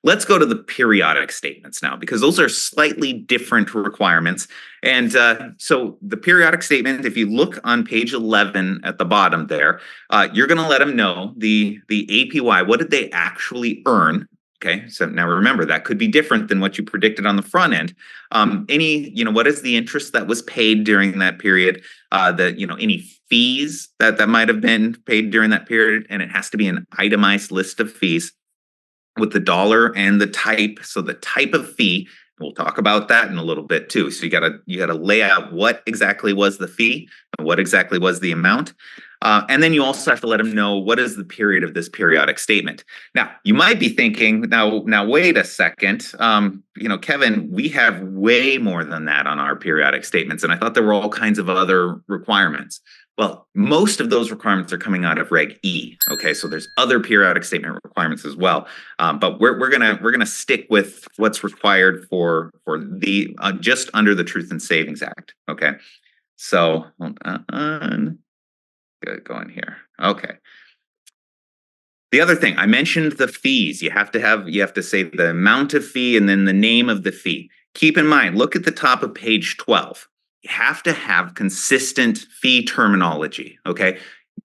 let's go to the periodic statements now, because those are slightly different requirements. And so the periodic statement, if you look on page 11 at the bottom there, you're going to let them know the APY, what did they actually earn? Okay, so now remember, that could be different than what you predicted on the front end. What is the interest that was paid during that period? Any fees that might have been paid during that period, and it has to be an itemized list of fees with the dollar and the type. So the type of fee, we'll talk about that in a little bit too. So you gotta lay out what exactly was the fee and what exactly was the amount. And then you also have to let them know what is the period of this periodic statement. Now, you might be thinking, now wait a second, Kevin, we have way more than that on our periodic statements, and I thought there were all kinds of other requirements. Well, most of those requirements are coming out of Reg E. Okay, so there's other periodic statement requirements as well, but we're gonna stick with what's required for the just under the Truth in Savings Act. Okay, so hold on. Going here. Okay. The other thing, I mentioned the fees. You have to say the amount of fee and then the name of the fee. Keep in mind, look at the top of page 12. You have to have consistent fee terminology. Okay.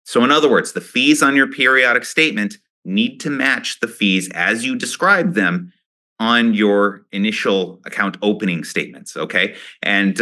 So in other words, the fees on your periodic statement need to match the fees as you describe them on your initial account opening statements. Okay. And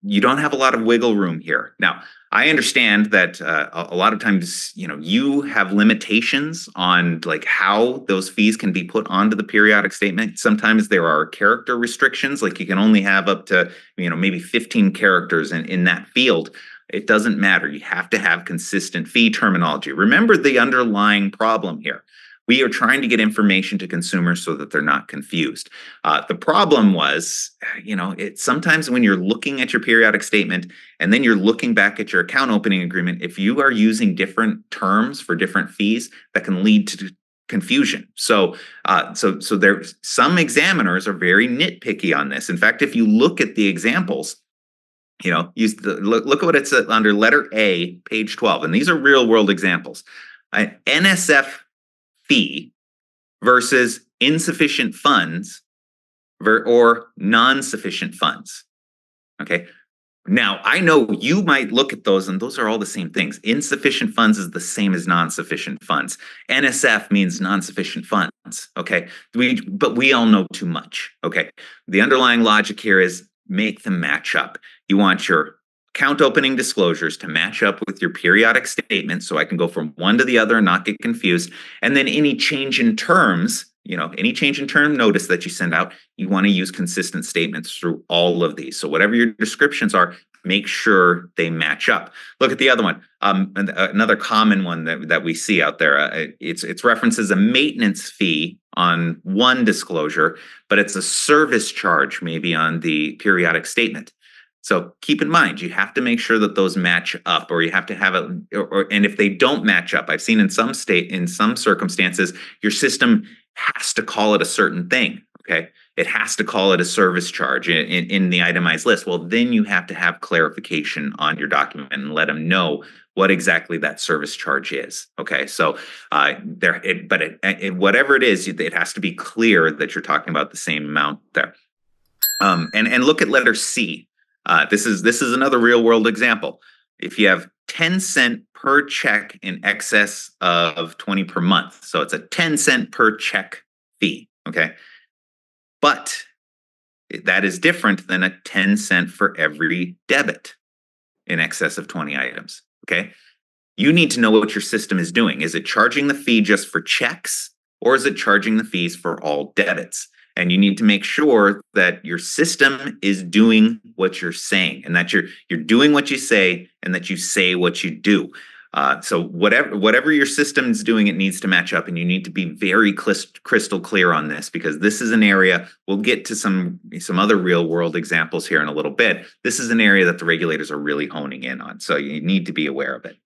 you don't have a lot of wiggle room here. Now, I understand that a lot of times, you have limitations on like how those fees can be put onto the periodic statement. Sometimes there are character restrictions, like you can only have up to, maybe 15 characters in that field. It doesn't matter. You have to have consistent fee terminology. Remember the underlying problem here. We are trying to get information to consumers so that they're not confused. The problem was, sometimes when you're looking at your periodic statement and then you're looking back at your account opening agreement, if you are using different terms for different fees, that can lead to confusion. So there's some examiners are very nitpicky on this. In fact, if you look at the examples, look at what it's under letter A, page 12, and these are real world examples. NSF fee versus insufficient funds or non-sufficient funds. Okay. Now, I know you might look at those and those are all the same things. Insufficient funds is the same as non-sufficient funds. NSF means non-sufficient funds. Okay. But we all know too much. Okay. The underlying logic here is make them match up. You want your account opening disclosures to match up with your periodic statement so I can go from one to the other and not get confused. And then any change in terms, any change in term notice that you send out, you want to use consistent statements through all of these. So whatever your descriptions are, make sure they match up. Look at the other one. Another common one that we see out there. It's references a maintenance fee on one disclosure, but it's a service charge maybe on the periodic statement. So keep in mind, you have to make sure that those match up, or you have to have and if they don't match up, I've seen in some circumstances, your system has to call it a certain thing. Okay. It has to call it a service charge in the itemized list. Well, then you have to have clarification on your document and let them know what exactly that service charge is. Okay. So whatever it is, it has to be clear that you're talking about the same amount there. And look at letter C. This is another real world example. If you have 10 cent per check in excess of 20 per month, so it's a 10 cent per check fee. Okay. But that is different than a 10 cent for every debit in excess of 20 items. Okay. You need to know what your system is doing. Is it charging the fee just for checks, or is it charging the fees for all debits? And you need to make sure that your system is doing what you're saying, and that you're doing what you say, and that you say what you do. So whatever your system is doing, it needs to match up, and you need to be very crystal clear on this, because this is an area, we'll get to some other real world examples here in a little bit. This is an area that the regulators are really honing in on. So you need to be aware of it.